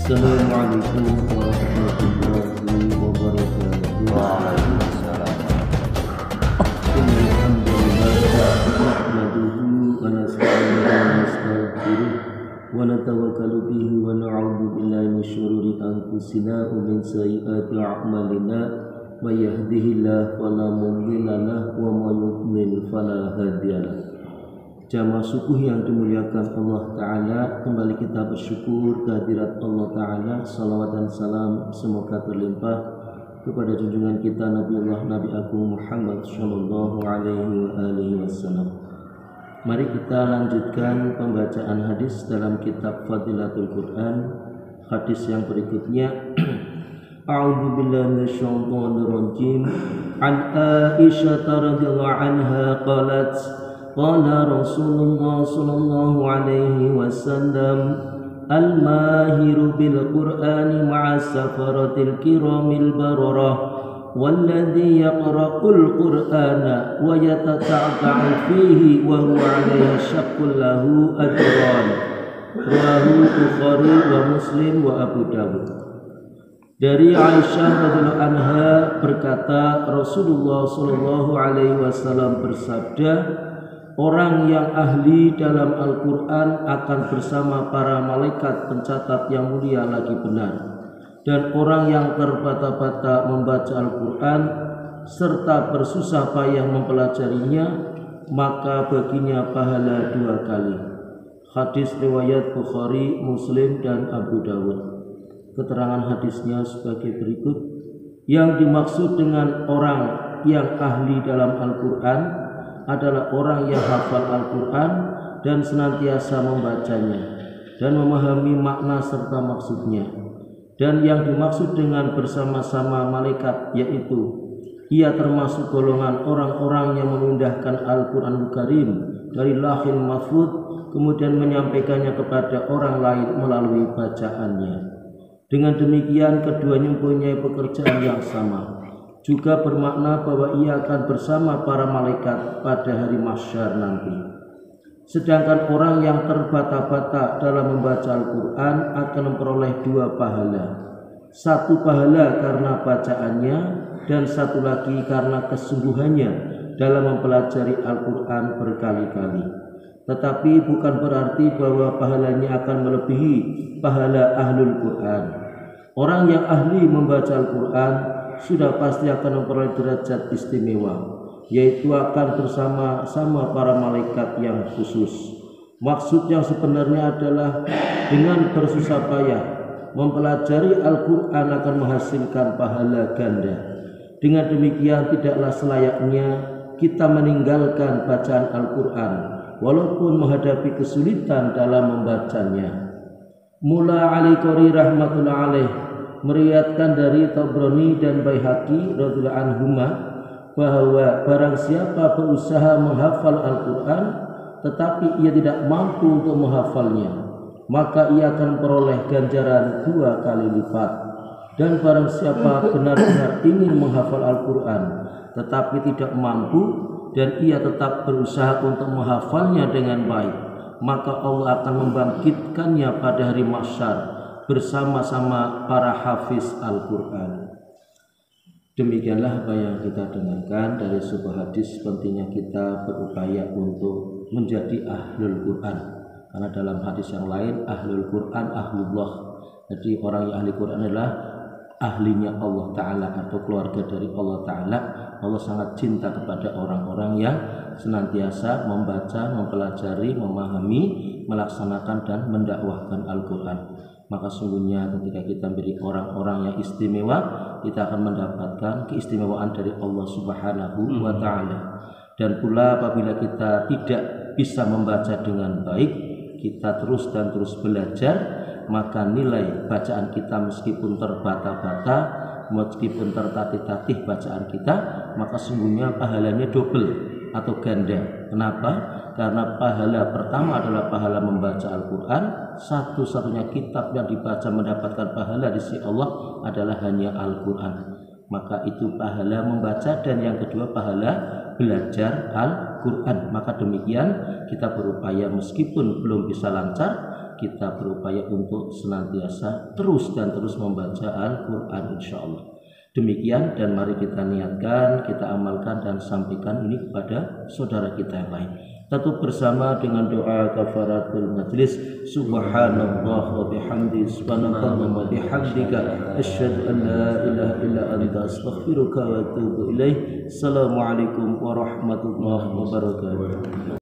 Assalamualaikum warahmatullahi wabarakatuh. Waalaikumsalam. Nahmaduhu wa nasta'inuhu wa nastaghfiruh wa natawakkalu bihi wa na'udzu billahi min syururi anfusina wa min sayyiati a'malina may yahdihillahu fala mudilla lahu wa may yudlil fala hadiyalah. Jamaah subuh yang dimuliakan Allah Ta'ala, kembali kita bersyukur kehadirat Allah Ta'ala. Salawat dan salam semoga berlimpah kepada junjungan kita Nabi Agung Muhammad Sallallahu Alaihi Wasallam. Mari kita lanjutkan pembacaan hadis dalam kitab Fadilatul Quran. Hadis yang berikutnya A'udzu billahi minasyaitonir rajim. An Aisyah radhiyallahu anha qalat qala Rasulullah sallallahu alaihi wasallam al-mahiru bil Qur'ani ma'a safaratil kiramil bararah walladhi yaqra'ul Qur'ana wa yatata'ta'u fihi wa huwa 'alaihi syaqqul lahu ajran. Rawahu Bukhari wa Muslim wa Abu Dawud. Dari Aisyah radhiyallahu anha berkata, Rasulullah sallallahu alaihi wasallam bersabda, orang yang ahli dalam Al-Quran akan bersama para malaikat pencatat yang mulia lagi benar. Dan orang yang terbata-bata membaca Al-Quran serta bersusah payah mempelajarinya, maka baginya pahala 2 kali. Hadis riwayat Bukhari, Muslim, dan Abu Dawud. Keterangan hadisnya sebagai berikut. Yang dimaksud dengan orang yang ahli dalam Al-Quran adalah orang yang hafal Al-Quran dan senantiasa membacanya dan memahami makna serta maksudnya. Dan yang dimaksud dengan bersama-sama malaikat yaitu ia termasuk golongan orang-orang yang memindahkan Al-Quranul Karim dari Lauhil Mahfuz kemudian menyampaikannya kepada orang lain melalui bacaannya. Dengan demikian keduanya mempunyai pekerjaan yang sama. Juga bermakna bahwa ia akan bersama para malaikat pada hari mahsyar nanti. Sedangkan orang yang terbata-bata dalam membaca Al-Quran akan memperoleh 2 pahala. 1 pahala karena bacaannya dan 1 lagi karena kesungguhannya dalam mempelajari Al-Quran berkali-kali. Tetapi bukan berarti bahwa pahalanya akan melebihi pahala ahlul Quran. Orang yang ahli membaca Al-Quran sudah pasti akan memperoleh derajat istimewa, yaitu akan bersama-sama para malaikat yang khusus. Maksud yang sebenarnya adalah dengan bersusah payah mempelajari Al-Quran akan menghasilkan pahala ganda. Dengan demikian tidaklah selayaknya kita meninggalkan bacaan Al-Quran walaupun menghadapi kesulitan dalam membacanya. Mula Al-Qari rahmatullah alaih meriwayatkan dari Tabrani dan Baihaqi radhiyallahu anhuma bahwa barang siapa berusaha menghafal Al-Quran tetapi ia tidak mampu untuk menghafalnya, maka ia akan memperoleh ganjaran 2 kali lipat. Dan barang siapa benar-benar ingin menghafal Al-Quran tetapi tidak mampu dan ia tetap berusaha untuk menghafalnya dengan baik, maka Allah akan membangkitkannya pada hari mahsyar bersama-sama para hafiz Al-Quran. Demikianlah apa yang kita dengarkan dari sebuah hadis. Pentingnya kita berupaya untuk menjadi ahlul Quran, karena dalam hadis yang lain ahlul Quran ahlullah. Jadi orang yang ahli Quran adalah ahlinya Allah Ta'ala atau keluarga dari Allah Ta'ala. Allah sangat cinta kepada orang-orang yang senantiasa membaca, mempelajari, memahami, melaksanakan dan mendakwahkan Al-Quran. Maka sungguhnya ketika kita menjadi orang-orang yang istimewa, kita akan mendapatkan keistimewaan dari Allah Subhanahu wa Ta'ala. Dan pula apabila kita tidak bisa membaca dengan baik, kita terus dan terus belajar, maka nilai bacaan kita meskipun terbata-bata, meskipun tertatih-tatih bacaan kita, maka sungguhnya pahalanya double atau ganda. Kenapa? Karena pahala pertama adalah pahala membaca Al-Quran. Satu-satunya kitab yang dibaca mendapatkan pahala di sisi Allah adalah hanya Al-Quran. Maka itu pahala membaca, dan yang kedua pahala belajar Al-Quran. Maka demikian kita berupaya meskipun belum bisa lancar, kita berupaya untuk senantiasa terus membaca Al-Quran insyaallah. Demikian, dan mari kita niatkan, kita amalkan dan sampaikan ini kepada saudara kita yang lain. Tutup bersama dengan doa kafaratul majlis. Subhanallah wa bihamdi, subhanallah wa bihamdika, asyhadu an la ilaha illa anta, astaghfiruka wa atubu ilaik. Assalamualaikum warahmatullahi wabarakatuh.